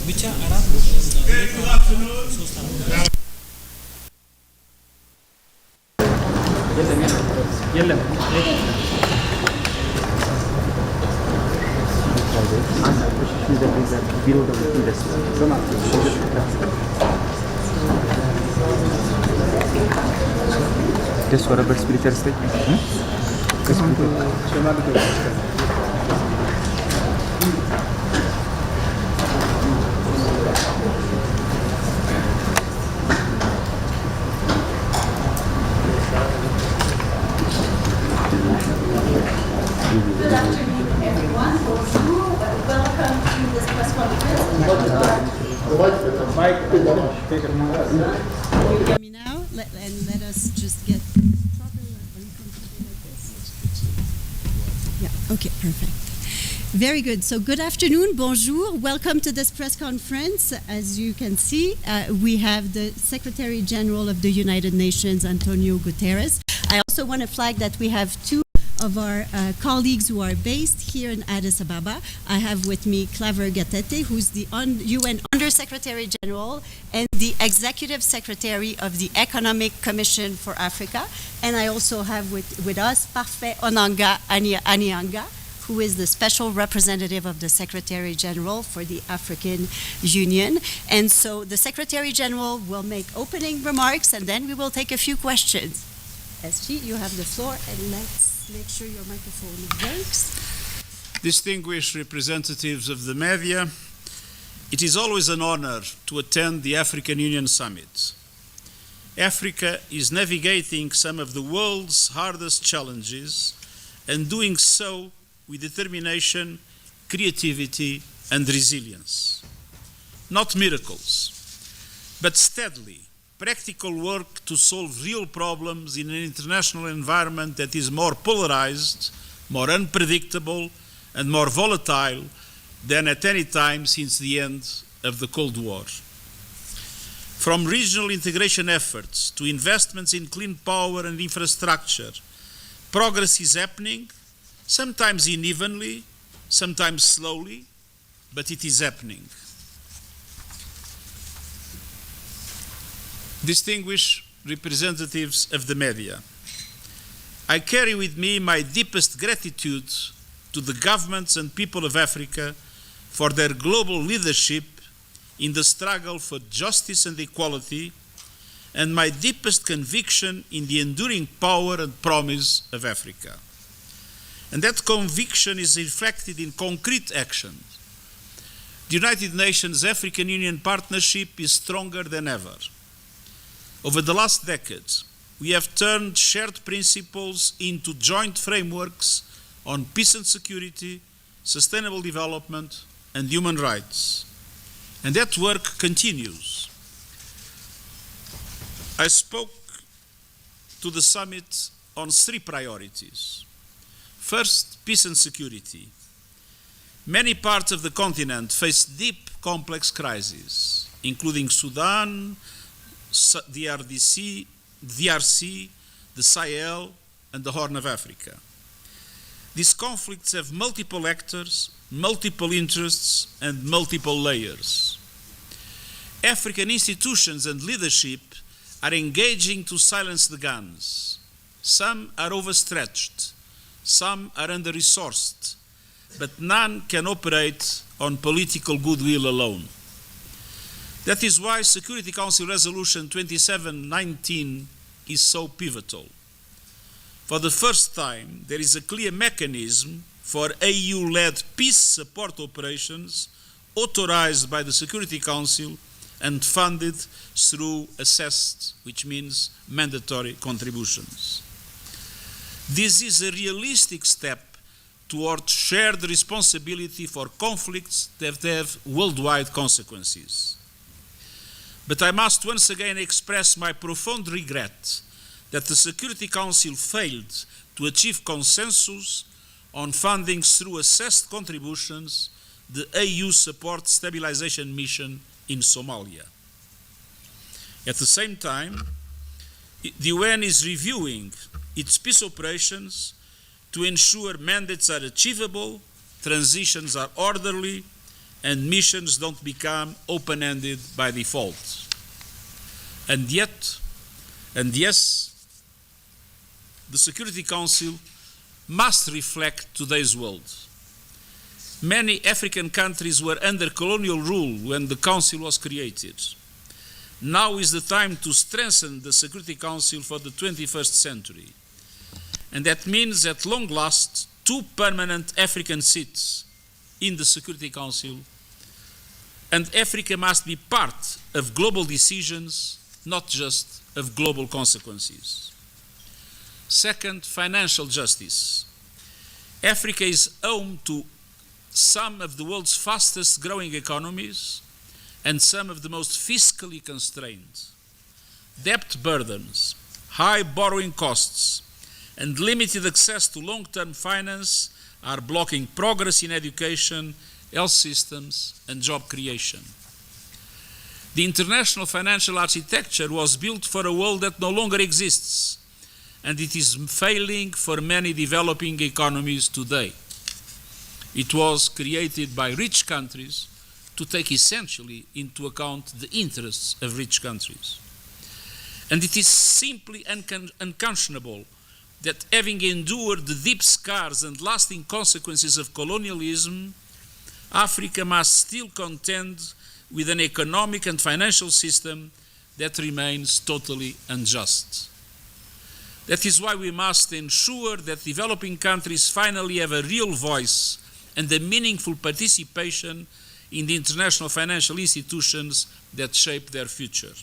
ብቻ አራት ሶስት የለም Just for a bit spiritual state. Good afternoon, everyone. Bonjour. Welcome to this press conference. You hear me now? Let us just get proper. Are you comfortable like this? Yeah. Okay. Perfect. Very good. So good afternoon. Bonjour. Welcome to this press conference. As you can see, we have the Secretary General of the United Nations, Antonio Guterres. I also want to flag that we have two of our colleagues who are based here in Addis Ababa. I have with me Claver Gatete, who's the UN Under-Secretary General and the Executive Secretary of the Economic Commission for Africa. And I also have with us Parfait Onanga Anianga, who is the Special Representative of the Secretary General for the African Union. And so the Secretary General will make opening remarks and then we will take a few questions. SG, you have the floor, and let's make sure your microphone works. Distinguished representatives of the media, it is always an honor to attend the African Union Summit. Africa is navigating some of the world's hardest challenges and doing so with determination, creativity, and resilience. Not miracles, but steadily, practical work to solve real problems in an international environment that is more polarized, more unpredictable, and more volatile than at any time since the end of the Cold War. From regional integration efforts to investments in clean power and infrastructure, progress is happening, sometimes unevenly, sometimes slowly, but it is happening. Distinguished representatives of the media, I carry with me my deepest gratitude to the governments and people of Africa for their global leadership in the struggle for justice and equality, and my deepest conviction in the enduring power and promise of Africa. And that conviction is reflected in concrete action. The United Nations African Union partnership is stronger than ever. Over the last decade, we have turned shared principles into joint frameworks on peace and security, sustainable development, and human rights. And that work continues. I spoke to the summit on three priorities. First, peace and security. Many parts of the continent face deep, complex crises, including Sudan, DRC, the Sahel, and the Horn of Africa. These conflicts have multiple actors, multiple interests, and multiple layers. African institutions and leadership are engaging to silence the guns. Some are overstretched, some are under-resourced, but none can operate on political goodwill alone. That is why Security Council Resolution 2719 is so pivotal. For the first time, there is a clear mechanism for AU-led peace support operations authorized by the Security Council and funded through assessed, which means mandatory contributions. This is a realistic step towards shared responsibility for conflicts that have worldwide consequences. But I must once again express my profound regret that the Security Council failed to achieve consensus on funding through assessed contributions the AU support stabilization mission in Somalia. At the same time, the UN is reviewing its peace operations to ensure mandates are achievable, transitions are orderly, and missions don't become open-ended by default. And yes, the Security Council must reflect today's world. Many African countries were under colonial rule when the Council was created. Now is the time to strengthen the Security Council for the 21st century. And that means, at long last, 2 permanent African seats in the Security Council, and Africa must be part of global decisions, not just of global consequences. Second, financial justice. Africa is home to some of the world's fastest growing economies and some of the most fiscally constrained. Debt burdens, high borrowing costs, and limited access to long-term finance are blocking progress in education, health systems, and job creation. The international financial architecture was built for a world that no longer exists, and it is failing for many developing economies today. It was created by rich countries to take essentially into account the interests of rich countries. And it is simply unconscionable that, having endured the deep scars and lasting consequences of colonialism, Africa must still contend with an economic and financial system that remains totally unjust. That is why we must ensure that developing countries finally have a real voice and a meaningful participation in the international financial institutions that shape their future.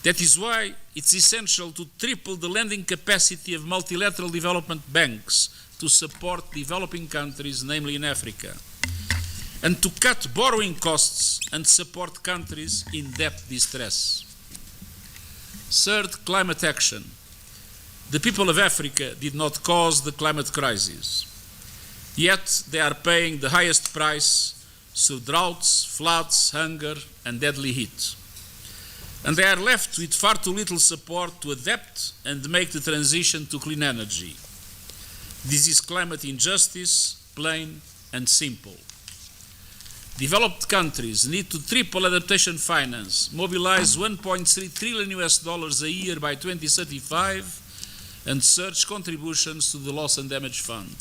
That is why it's essential to triple the lending capacity of multilateral development banks to support developing countries, namely in Africa, and to cut borrowing costs and support countries in debt distress. Third, climate action. The people of Africa did not cause the climate crisis, yet they are paying the highest price through droughts, floods, hunger, and deadly heat. And they are left with far too little support to adapt and make the transition to clean energy. This is climate injustice, plain and simple. Developed countries need to triple adaptation finance, mobilize $1.3 trillion a year by 2035, and surge contributions to the Loss and Damage Fund.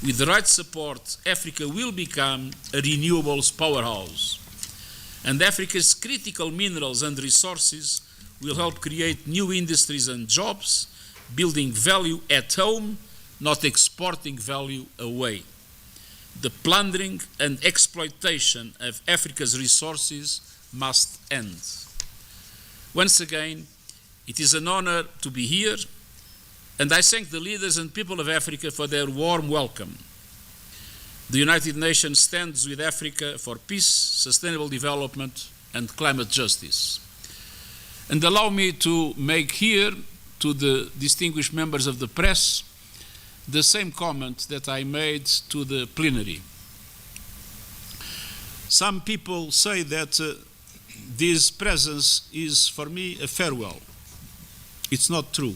With the right support, Africa will become a renewables powerhouse. And Africa's critical minerals and resources will help create new industries and jobs, building value at home, not exporting value away. The plundering and exploitation of Africa's resources must end. Once again, it is an honor to be here, and I thank the leaders and people of Africa for their warm welcome. The United Nations stands with Africa for peace, sustainable development, and climate justice. And allow me to make here, to the distinguished members of the press, the same comment that I made to the plenary. Some people say that this presence is, for me, a farewell. It's not true.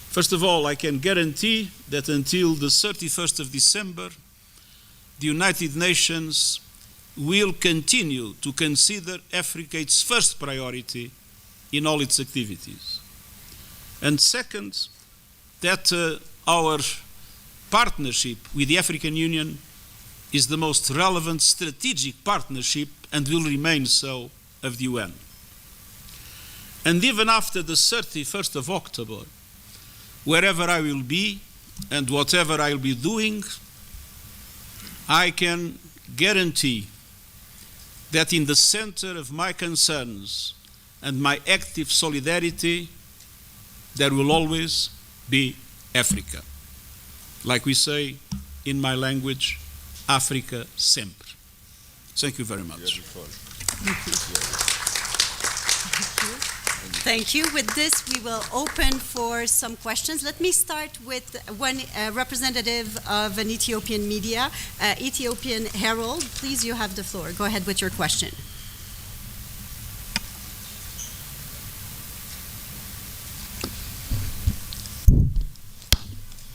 First of all, I can guarantee that until the 31st of December, the United Nations will continue to consider Africa its first priority in all its activities. And second, that our partnership with the African Union is the most relevant strategic partnership and will remain so of the UN. And even after the 31st of October, wherever I will be and whatever I will be doing, I can guarantee that in the center of my concerns and my active solidarity, there will always be Africa. Like we say in my language, Africa sempre. Thank you very much. Thank you. With this, we will open for some questions. Let me start with one representative of an Ethiopian media, Ethiopian Herald. Please, you have the floor. Go ahead with your question.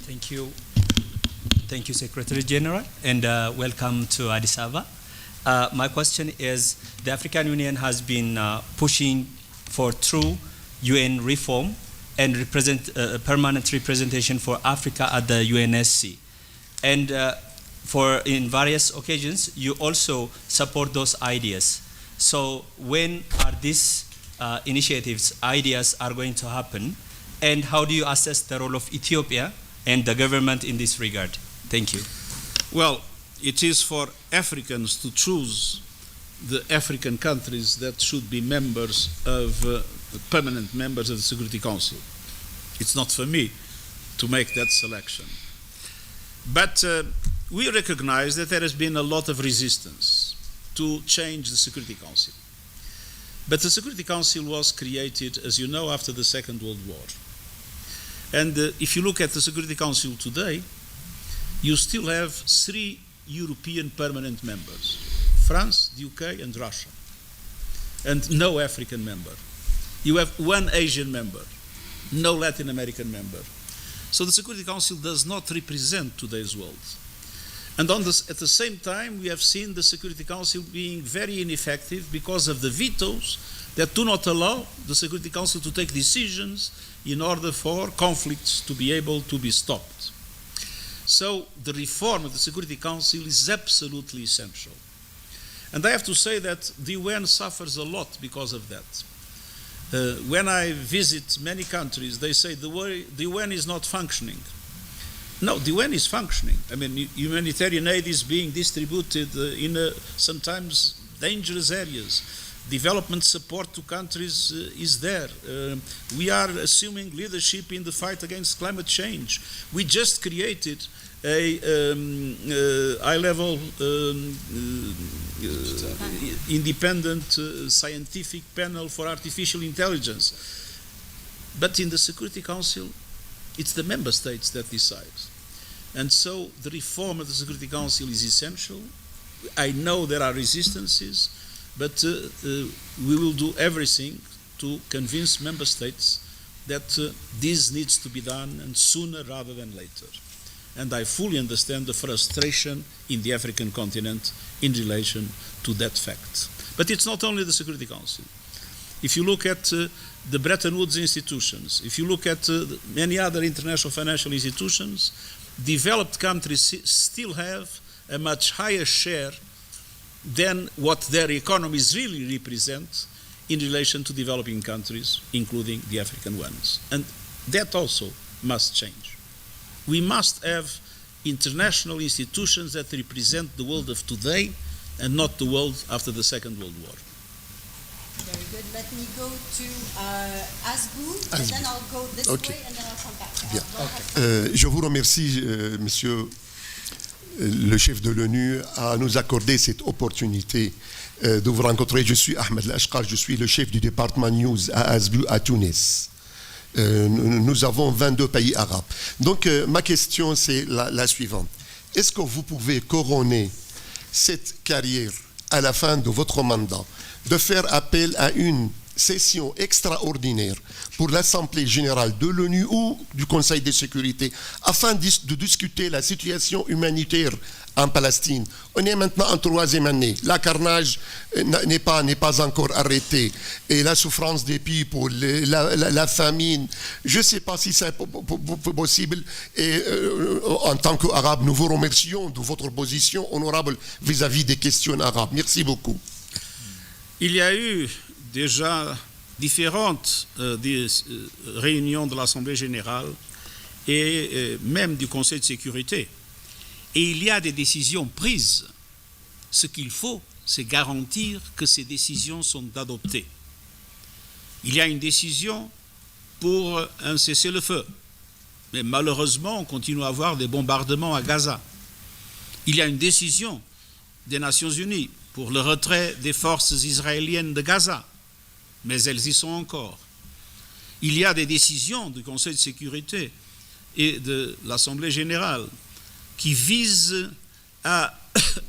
Thank you. Thank you, Secretary General, and welcome to Addis Ababa. My question is, the African Union has been pushing for true UN reform and permanent representation for Africa at the UNSC. And in various occasions, you also support those ideas. So when are these initiatives, ideas are going to happen? And how do you assess the role of Ethiopia and the government in this regard? Thank you. Well, it is for Africans to choose the African countries that should be members of permanent members of the Security Council. It's not for me to make that selection. But we recognize that there has been a lot of resistance to change the Security Council. But the Security Council was created, as you know, after the Second World War. And if you look at the Security Council today, you still have 3 European permanent members: France, the UK, and Russia, and no African member. You have 1 Asian member, no Latin American member. So the Security Council does not represent today's world. And at the same time, we have seen the Security Council being very ineffective because of the vetoes that do not allow the Security Council to take decisions in order for conflicts to be able to be stopped. So the reform of the Security Council is absolutely essential. And I have to say that the UN suffers a lot because of that. When I visit many countries, they say the UN is not functioning. No, the UN is functioning. I mean, humanitarian aid is being distributed in sometimes dangerous areas. Development support to countries is there. We are assuming leadership in the fight against climate change. We just created a high-level independent scientific panel for artificial intelligence. But in the Security Council, it's the member states that decide. And so the reform of the Security Council is essential. I know there are resistances, but we will do everything to convince member states that this needs to be done, and sooner rather than later. And I fully understand the frustration in the African continent in relation to that fact. But it's not only the Security Council. If you look at the Bretton Woods institutions, if you look at many other international financial institutions, developed countries still have a much higher share than what their economies really represent in relation to developing countries, including the African ones. And that also must change. We must have international institutions that represent the world of today and not the world after the Second World War. Very good. Let me go to Asbou, and then I'll go this way, and then I'll come back. Bien. Je vous remercie, Monsieur le chef de l'ONU, à nous accorder cette opportunité de vous rencontrer. Je suis Ahmed Lashkar, je suis le chef du département News à Asbou, à Tunis. Nous avons 22 pays arabes. Donc, ma question, c'est la suivante. Est-ce que vous pouvez couronner cette carrière à la fin de votre mandat, de faire appel à une session extraordinaire pour l'Assemblée générale de l'ONU ou du Conseil de sécurité afin de discuter la situation humanitaire en Palestine? On est maintenant en 3e année. La carnage n'est pas encore arrêté. Et la souffrance des peuples, la famine, je ne sais pas si c'est possible. Et en tant qu'Arabe, nous vous remercions de votre position honorable vis-à-vis des questions arabes. Merci beaucoup. Il y a eu déjà différentes réunions de l'Assemblée générale et même du Conseil de sécurité. Et il y a des décisions prises. Ce qu'il faut, c'est garantir que ces décisions sont adoptées. Il y a une décision pour un cessez-le-feu. Mais malheureusement, on continue à avoir des bombardements à Gaza. Il y a une décision des Nations Unies pour le retrait des forces israéliennes de Gaza. Mais elles y sont encore. Il y a des décisions du Conseil de sécurité et de l'Assemblée générale qui visent à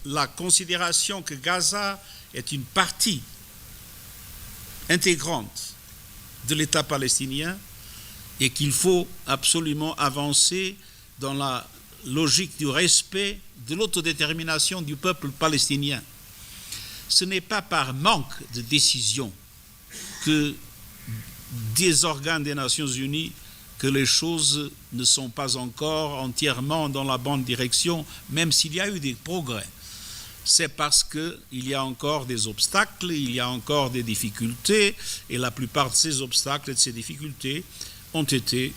la considération que Gaza est une partie intégrante de l'État palestinien et qu'il faut absolument avancer dans la logique du respect de l'autodétermination du peuple palestinien. Ce n'est pas par manque de décision que des organes des Nations Unies que les choses ne sont pas encore entièrement dans la bonne direction, même s'il y a eu des progrès. C'est parce qu'il y a encore des obstacles, il y a encore des difficultés, et la plupart de ces obstacles et de ces difficultés ont été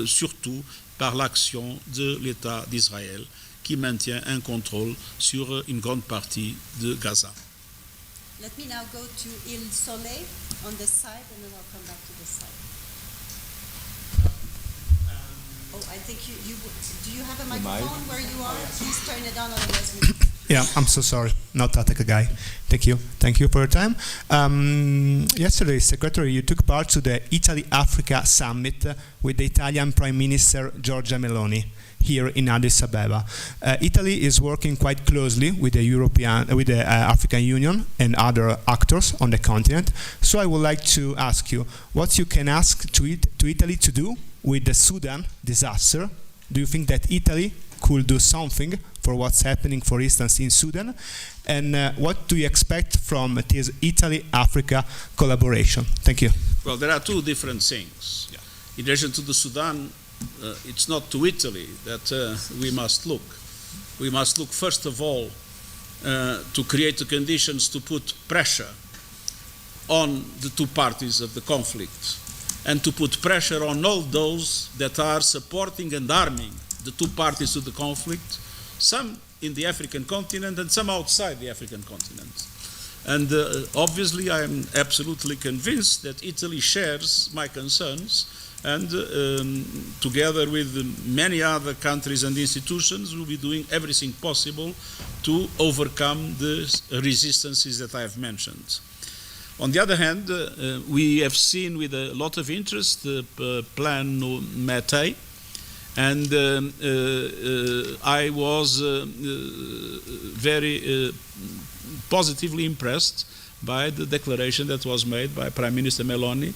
surtout par l'action de l'État d'Israël, qui maintient un contrôle sur une grande partie de Gaza. Let me now go to Il Soleil on this side, and then I'll come back to this side. I think do you have a microphone where you are? Please turn it on, otherwise we... Yeah, I'm so sorry. Not Attica guy. Thank you. Thank you for your time. Yesterday, Secretary, you took part to the Italy-Africa Summit with the Italian Prime Minister Giorgia Meloni here in Addis Ababa. Italy is working quite closely with the African Union and other actors on the continent. So I would like to ask you what you can ask to Italy to do with the Sudan disaster. Do you think that Italy could do something for what's happening, for instance, in Sudan? And what do you expect from this Italy-Africa collaboration? Thank you. Well, there are two different things. Yeah. In relation to the Sudan, it's not to Italy that we must look. We must look, first of all, to create the conditions to put pressure on the two parties of the conflict, and to put pressure on all those that are supporting and arming the two parties to the conflict, some in the African continent and some outside the African continent. And obviously I am absolutely convinced that Italy shares my concerns, and together with many other countries and institutions will be doing everything possible to overcome the resistances that I have mentioned. On the other hand, we have seen with a lot of interest the Plan Mattei, and I was very positively impressed by the declaration that was made by Prime Minister Meloni,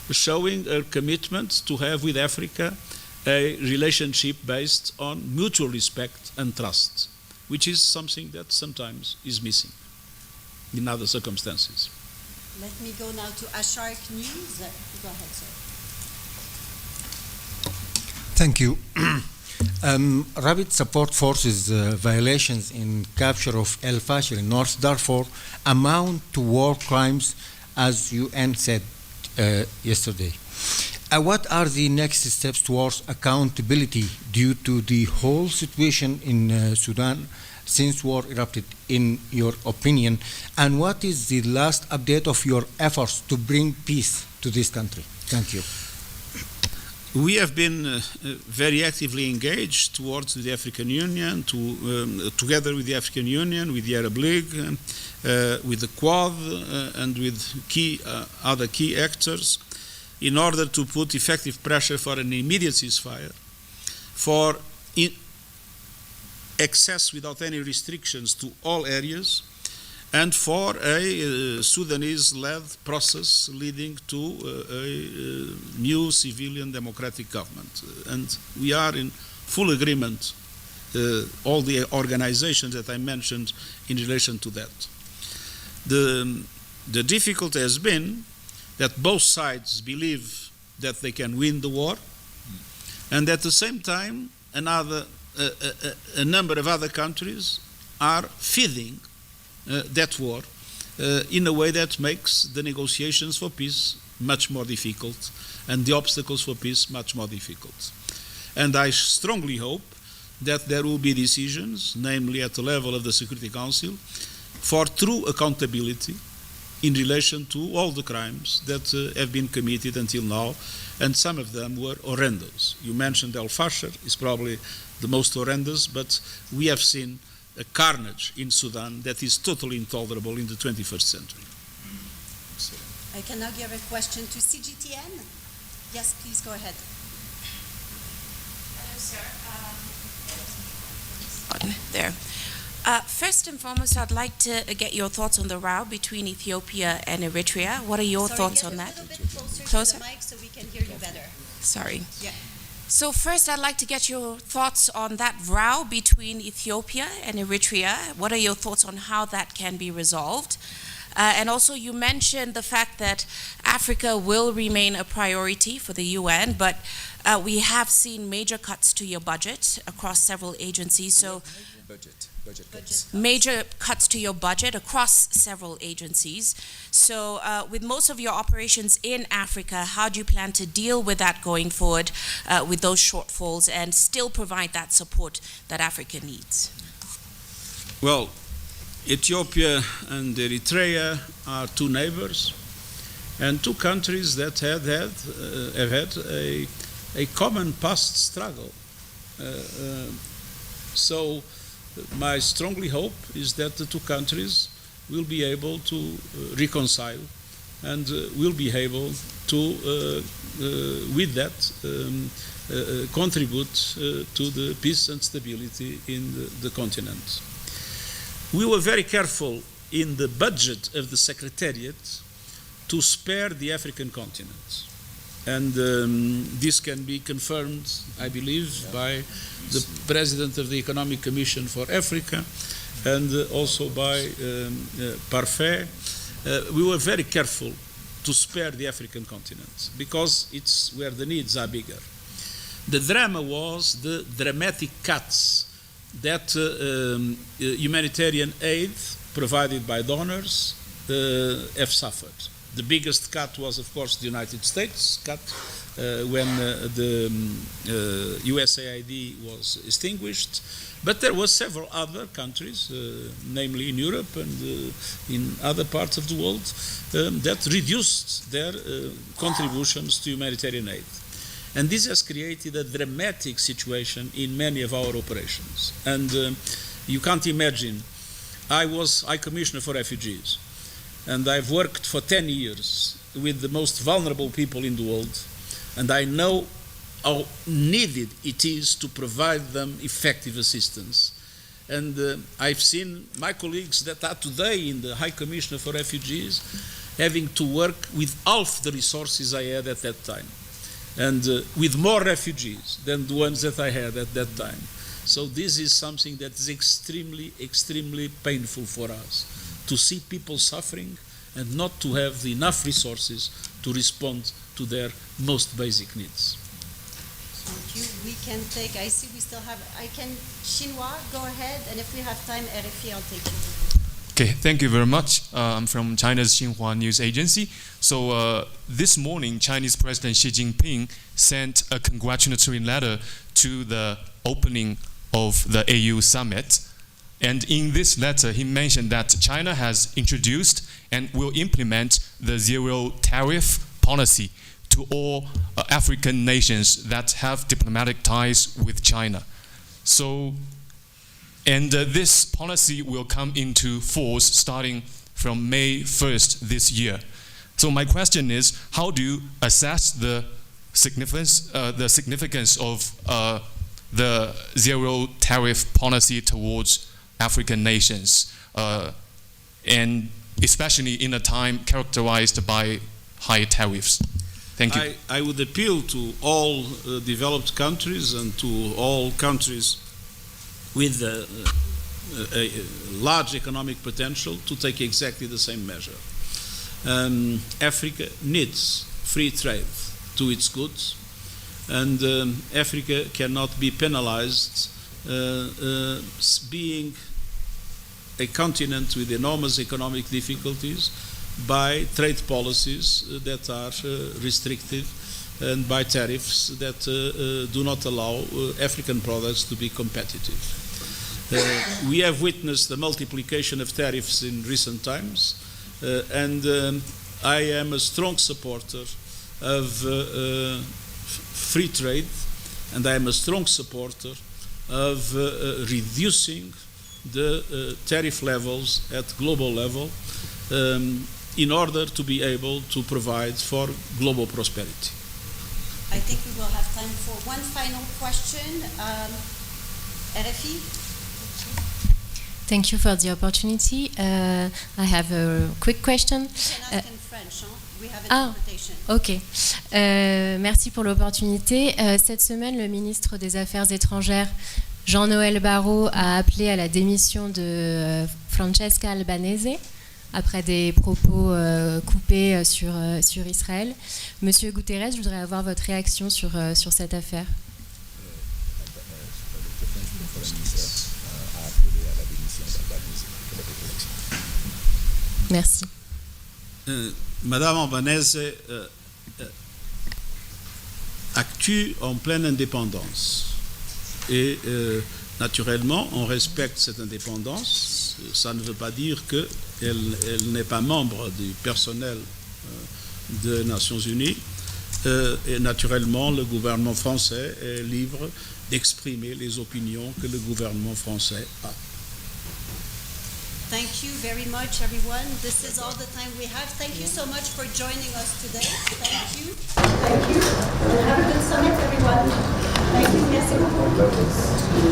showing a commitment to have with Africa a relationship based on mutual respect and trust, which is something that sometimes is missing in other circumstances. Let me go now to Ashark News. Go ahead, sir. Thank you. Rapid Support Forces violations in capture of El Fasher in North Darfur amount to war crimes, as UN said yesterday. What are the next steps towards accountability due to the whole situation in Sudan since war erupted, in your opinion? And what is the last update of your efforts to bring peace to this country? Thank you. We have been very actively engaged towards the African Union, together with the African Union, with the Arab League, with the Quad, and with other key actors, in order to put effective pressure for an immediate ceasefire, for access without any restrictions to all areas, and for a Sudanese-led process leading to a new civilian democratic government. And we are in full agreement, all the organizations that I mentioned, in relation to that. The difficulty has been that both sides believe that they can win the war, and at the same time a number of other countries are feeding that war in a way that makes the negotiations for peace much more difficult and the obstacles for peace much more difficult. And I strongly hope that there will be decisions, namely at the level of the Security Council, for true accountability in relation to all the crimes that have been committed until now, and some of them were horrendous. You mentioned El Fasher is probably the most horrendous, but we have seen a carnage in Sudan that is totally intolerable in the 21st century. I can now give a question to CGTN. Yes, please go ahead. Hello, sir. There. First and foremost, I'd like to get your thoughts on the row between Ethiopia and Eritrea. What are your thoughts on that? A little bit closer to the mic so we can hear you better. Sorry. Yeah. So first, I'd like to get your thoughts on that row between Ethiopia and Eritrea. What are your thoughts on how that can be resolved? And also, you mentioned the fact that Africa will remain a priority for the UN, but we have seen major cuts to your budget across several agencies. So, major cuts to your budget across several agencies. So, with most of your operations in Africa, how do you plan to deal with that going forward, with those shortfalls, and still provide that support that Africa needs? Well, Ethiopia and Eritrea are two neighbors and two countries that have had a common past struggle. So my strongly hope is that the two countries will be able to reconcile and will be able to, with that, contribute to the peace and stability in the continent. We were very careful in the budget of the Secretariat to spare the African continent. And this can be confirmed, I believe, by the President of the Economic Commission for Africa and also by Parfait. We were very careful to spare the African continent because it's where the needs are bigger. The drama was the dramatic cuts that humanitarian aid provided by donors have suffered. The biggest cut was, of course, the United States cut when the USAID was extinguished, but there were several other countries, namely in Europe and in other parts of the world, that reduced their contributions to humanitarian aid. And this has created a dramatic situation in many of our operations. And you can't imagine, I was High Commissioner for Refugees, and I've worked for 10 years with the most vulnerable people in the world, and I know how needed it is to provide them effective assistance. And I've seen my colleagues that are today in the High Commissioner for Refugees having to work with half the resources I had at that time, and with more refugees than the ones that I had at that time. So this is something that is extremely, extremely painful for us, to see people suffering and not to have enough resources to respond to their most basic needs. Thank you. We can take, I see we still have, Xinhua, go ahead, and if we have time, RFI, I'll take you. Okay, thank you very much. I'm from China's Xinhua News Agency. So this morning, Chinese President Xi Jinping sent a congratulatory letter to the opening of the AU summit. And in this letter, he mentioned that China has introduced and will implement the zero tariff policy to all African nations that have diplomatic ties with China. So, and this policy will come into force starting from May 1st this year. So my question is, how do you assess the significance of the zero tariff policy towards African nations, and especially in a time characterized by high tariffs? Thank you. I would appeal to all developed countries and to all countries with a large economic potential to take exactly the same measure. Africa needs free trade to its goods, and Africa cannot be penalized being a continent with enormous economic difficulties by trade policies that are restrictive and by tariffs that do not allow African products to be competitive. We have witnessed the multiplication of tariffs in recent times, and I am a strong supporter of free trade, and I am a strong supporter of reducing the tariff levels at global level in order to be able to provide for global prosperity. I think we will have time for one final question. RFI? Thank you for the opportunity. I have a quick question. You can ask in French. French, huh? We have Ah. interpretation. Ok. Merci pour l'opportunité. Cette semaine, le ministre des Affaires étrangères, Jean-Noël Barrot, a appelé à la démission de Francesca Albanese après des propos coupés sur Israël. Monsieur Guterres, je voudrais avoir votre réaction sur cette affaire. Merci. Madame Albanese actue en pleine indépendance. Et naturellement, on respecte cette indépendance. Ça ne veut pas dire qu'elle n'est pas membre du personnel des Nations Unies. Et naturellement, le gouvernement français est libre d'exprimer les opinions que le gouvernement français a. Thank you very much, everyone. This is all the time we have. Thank you so much for joining us today. Thank you. Thank you. And have a good summit, everyone. Thank you. Merci beaucoup.